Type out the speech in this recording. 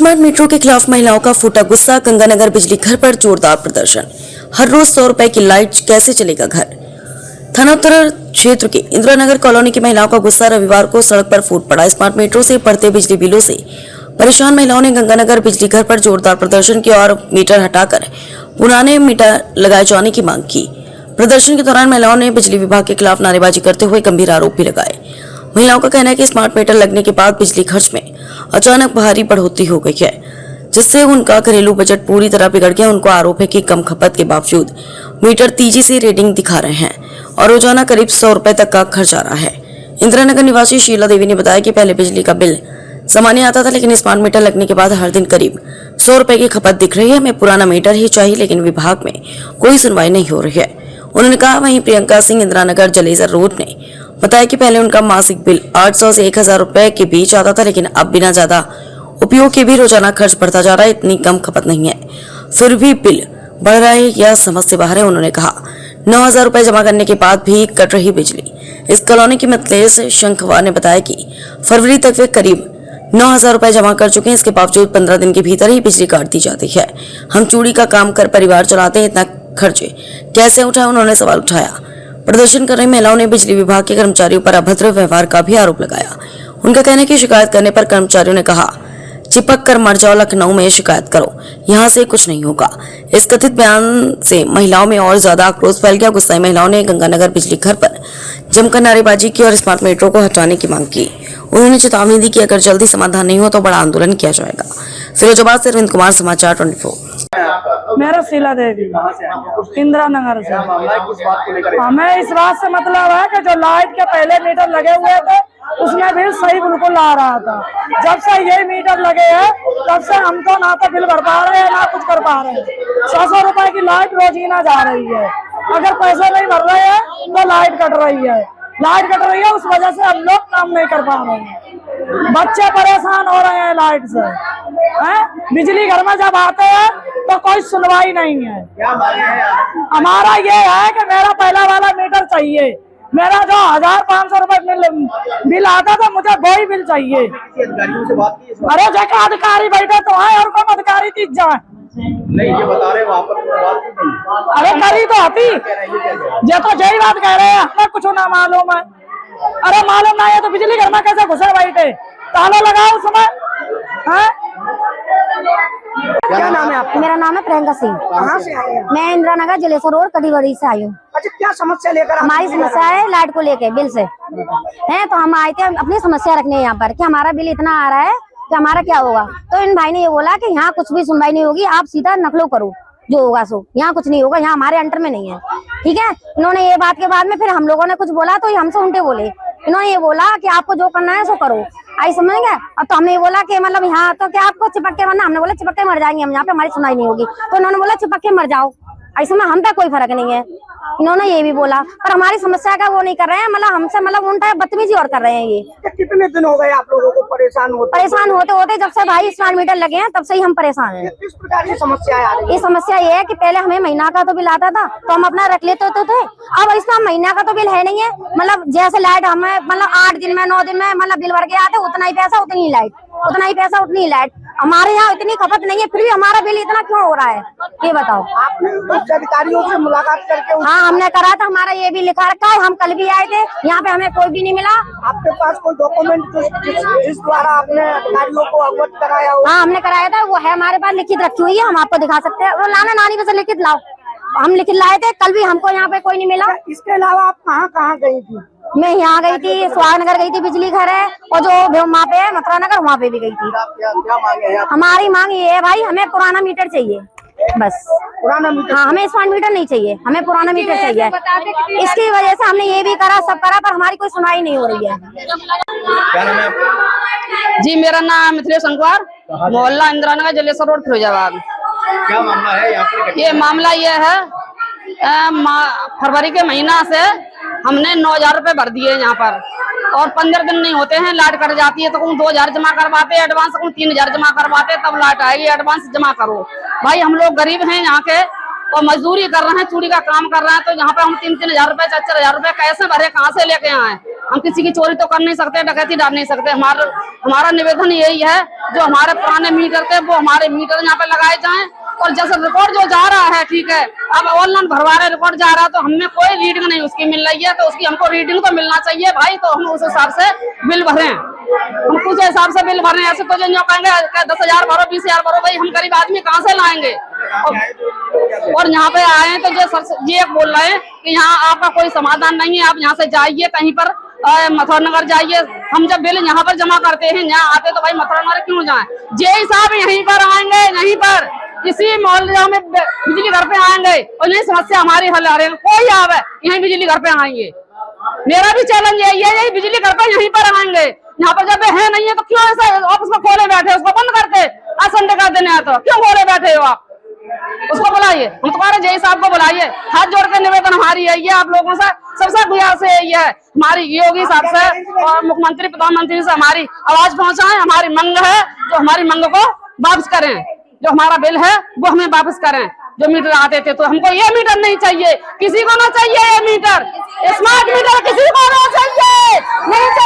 Smart मीटरों के खिलाफ महिलाओं का फूटा गुस्सा। गंगानगर बिजली घर पर जोरदार प्रदर्शन। हर रोज 100 रुपए की लाइट कैसे चलेगा घर। थाना उत्तर क्षेत्र के इंदिरानगर कॉलोनी की महिलाओं का गुस्सा रविवार को सड़क पर फूट पड़ा। स्मार्ट मीटरों से बढ़ते बिजली बिलों से परेशान महिलाओं ने गंगानगर बिजली घर पर जोरदार प्रदर्शन किया और मीटर हटाकर पुराने मीटर लगाए जाने की मांग की। प्रदर्शन के दौरान महिलाओं ने बिजली विभाग के खिलाफ नारेबाजी करते हुए गंभीर आरोप भी लगाए। महिलाओं का कहना है कि स्मार्ट मीटर लगने के बाद बिजली खर्च में अचानक भारी बढ़ोतरी हो गई है, जिससे उनका घरेलू बजट पूरी तरह बिगड़ गया। उनको आरोप है कि कम खपत के बावजूद मीटर तेजी से रीडिंग दिखा रहे हैं और रोजाना करीब 100 रुपए तक का खर्च आ रहा है। इंदिरानगर निवासी शीला देवी ने बताया कि पहले बिजली का बिल सामान्य आता था, लेकिन स्मार्ट मीटर लगने के बाद हर दिन करीब 100 रुपए की खपत दिख रही है। हमें पुराना मीटर ही चाहिए, लेकिन विभाग में कोई सुनवाई नहीं हो रही है। उन्होंने कहा। वहीं प्रियंका सिंह इंदिरानगर जलेसर रोड ने बताया कि पहले उनका मासिक बिल 800 से 1000 रुपए के बीच आता था, लेकिन अब बिना ज्यादा उपयोग के भी रोजाना खर्च बढ़ता जा रहा है। इतनी कम खपत नहीं है, फिर भी बिल बढ़ रहा है, यह समझ से बाहर है। उन्होंने कहा 9000 रुपए जमा करने के बाद भी कट रही बिजली। इस कॉलोनी की मिथिलेश शंखवार ने बताया कि फरवरी तक वे करीब 9000 रुपए जमा कर चुके हैं। इसके बावजूद 15 दिन के भीतर ही बिजली काट दी जाती है। हम चूड़ी का काम कर परिवार चलाते हैं, इतना खर्च कैसे उठाए, उन्होंने सवाल उठाया। प्रदर्शन कर रही महिलाओं ने बिजली विभाग के कर्मचारियों पर अभद्र व्यवहार का भी आरोप लगाया। उनका कहना है कि शिकायत करने पर कर्मचारियों ने कहा चिपक कर मर जाओ, लखनऊ में शिकायत करो, यहाँ से कुछ नहीं होगा। इस कथित बयान से महिलाओं में और ज्यादा आक्रोश फैल गया। गुस्साई महिलाओं ने गंगानगर बिजली घर पर जमकर नारेबाजी की और स्मार्ट मीटरों को हटाने की मांग की। उन्होंने चेतावनी दी कि अगर जल्दी समाधान नहीं हो तो बड़ा आंदोलन किया जाएगा। फिरोजाबाद से अरविंद कुमार, समाचार 24। मेरा शीला देवी इंदिरा नगर से। हमें इस बात से मतलब है कि जो लाइट के पहले मीटर लगे हुए थे उसमें बिल सही बिल्कुल आ रहा था। जब से ये मीटर लगे हैं तब से हम तो ना तो बिल भर पा रहे हैं ना कुछ कर पा रहे हैं। 100 रुपए की लाइट रोजीना जा रही है। अगर पैसे नहीं भर रहे हैं तो लाइट कट रही है। लाइट कट रही है, उस वजह से हम लोग काम नहीं कर पा रहे हैं। बच्चे परेशान हो रहे हैं लाइट से। बिजली घर में जब आते हैं तो कोई सुनवाई नहीं है। हमारा ये है कि मेरा पहला वाला मीटर चाहिए। मेरा जो 1500 रुपए बिल आता था, मुझे वही बिल चाहिए। अरे जगह अधिकारी बैठे तो है और कौन अधिकारी तीज जाए नहीं, ये बता रहे वहाँ पर। अरे करी तो आती ये तो यही बात कह रहे हैं, हमें कुछ ना मालूम है। अरे मालूम ना है तो बिजली घर में कैसे घुसे बैठे, ताला लगाओ उसमें। क्या नाम है आपका? मेरा नाम है प्रियंका सिंह। कहाँ से आए हैं? मैं इंदिरानगर जलेसर रोड कटीबड़ी से आई हूँ। अच्छा, क्या समस्या लेकर? हमारी समस्या है लाइट को लेके बिल से है, तो हम आए थे अपनी समस्या रखने यहाँ पर कि हमारा बिल इतना आ रहा है कि हमारा क्या होगा। तो इन भाई ने ये बोला कि यहाँ कुछ भी सुनवाई नहीं होगी, आप सीधा नकलो करो, जो होगा सो। यहाँ कुछ नहीं होगा, यहाँ हमारे अंडर में नहीं है। ठीक है, इन्होंने ये बात के बाद में फिर हम लोगों ने कुछ बोला तो हमसे उल्टे बोले। इन्होंने ये बोला कि आपको जो करना है सो करो, आई समझ गए। और तो हमने ये बोला कि मतलब यहाँ तो क्या आपको चिपक के मरना। हमने बोला चिपक के मर जाएंगे हम, यहाँ पे हमारी सुनाई नहीं होगी। तो इन्होंने बोला चिपक के मर जाओ, ऐसे में हम पे कोई फर्क नहीं है। इन्होंने ये भी बोला, पर हमारी समस्या का वो नहीं कर रहे हैं। मतलब हमसे मतलब उल्टा बदतमीजी और कर रहे हैं। ये कितने दिन हो गए आप लोगों को परेशान होते होते जब से भाई स्मार्ट मीटर लगे हैं तब से ही हम परेशान हैं। किस प्रकार की समस्या आ रही है? ये समस्या ये है कि पहले हमें महीना का तो बिल आता था तो हम अपना रख लेते थे। अब इसका महीना का तो बिल है नहीं है। मतलब जैसे लाइट हमें मतलब 8 दिन में 9 दिन में मतलब बिल भर के आते, उतना ही पैसा उतनी ही लाइट, उतना ही पैसा उतनी ही लाइट। हमारे यहाँ इतनी खपत नहीं है, फिर भी हमारा बिल इतना क्यों हो रहा है, ये बताओ। आपने उच्च अधिकारियों से मुलाकात करके? हाँ, हमने करा था, हमारा ये भी लिखा रखा है। हम कल भी आए थे, यहाँ पे हमें कोई भी नहीं मिला। आपके पास कोई डॉक्यूमेंट जिस द्वारा आपने अधिकारियों को अवगत कराया हो? हाँ, हमने कराया था, वो है हमारे पास लिखित रखी हुई है, हम आपको दिखा सकते हैं। वो लाना नानी पे से लिखित लाओ, हम लिखित लाए थे। कल भी हमको यहाँ पे कोई नहीं मिला। इसके अलावा आप कहाँ कहाँ गई थी? मैं यहाँ गई थी, स्वागनगर गई थी, बिजली घर है, और जो वहाँ पे है मथुरा नगर, वहाँ पे भी गई थी। क्या मांगे हैं? हमारी मांग ये है भाई, हमें पुराना मीटर चाहिए बस। पुराना मीटर? हाँ, हमें स्मार्ट मीटर नहीं चाहिए, हमें पुराना मीटर चाहिए। इसकी वजह से हमने ये भी करा, सब करा, पर हमारी कोई सुनवाई नहीं हो रही है। क्या नाम है आपका? जी, मेरा नाम मिथिलेश शंखवार, मोहल्ला इंदिरानगर जलेसर रोड फिरोजाबाद। क्या मामला है यहाँ पर? ये मामला ये है, फरवरी के महीना से हमने 9000 रुपए भर दिए यहाँ पर, और 15 दिन नहीं होते हैं लाइट कट जाती है। तो 2000 जमा करवाते एडवांस, 3000 जमा करवाते, तब लाइट आएगी, एडवांस जमा करो। भाई हम लोग गरीब हैं यहाँ के और मजदूरी कर रहे हैं, चूड़ी का काम कर रहे हैं, तो यहाँ पे हम 3-3 हजार रुपए 4-4 हजार रुपए कैसे भरे, कहाँ से लेके आए। हम किसी की चोरी तो कर नहीं सकते, डकैती डाल नहीं सकते। हमारा निवेदन यही है, जो हमारे पुराने मीटर थे वो हमारे मीटर यहाँ पे लगाए जाएं। और जैसे रिकॉर्ड जो जा रहा है, ठीक है, अब ऑनलाइन भरवा रहे रिकॉर्ड जा रहा है, तो हमें कोई रीडिंग नहीं उसकी मिल रही है, तो उसकी हमको रीडिंग तो मिलना चाहिए भाई, तो हम उस हिसाब से बिल भरें। हम उस हिसाब से बिल भरें, ऐसे तो जो कहेंगे 10,000 भरो, 20,000 भरो, भाई हम गरीब आदमी कहाँ से लाएंगे। और यहाँ पे आए हैं तो ये बोल रहे हैं कि यहाँ आपका कोई समाधान नहीं है, आप यहाँ से जाइए कहीं पर मथुरा नगर जाइए। हम जब बिल यहाँ पर जमा करते हैं, यहाँ आते तो भाई मथुरा नगर क्यों जाएं? जे साहब यहीं पर आएंगे, यहीं पर इसी मोहल्ले में बिजली घर पे आएंगे और यही समस्या हमारी हल आ रही है। कोई आवे यहीं बिजली घर पे आएंगे, मेरा भी चैलेंज यही है, यही बिजली घर पे यहीं पर आएंगे। यहाँ पर जब है नहीं है तो क्यों ऐसा ऑफिस में खोले बैठे, उसको बंद करते, आज संडे का दिन है तो क्यों खोले बैठे हो आप? उसको बुलाइए, हम तुम्हारे जय साहब को बुलाइए। हाथ जोड़ के निवेदन हमारी यही है, आप लोगों से सबसे गुजारिश यही है, हमारी योगी साहब से और मुख्यमंत्री प्रधानमंत्री से हमारी आवाज पहुंचाएं। हमारी मांग है, जो हमारी मांग को वापस करें, जो हमारा बिल है वो हमें वापस करें। जो मीटर आते थे तो हमको ये मीटर नहीं चाहिए, किसी को ना चाहिए ये मीटर, स्मार्ट मीटर किसी को ना चाहिए, नहीं चाहिए।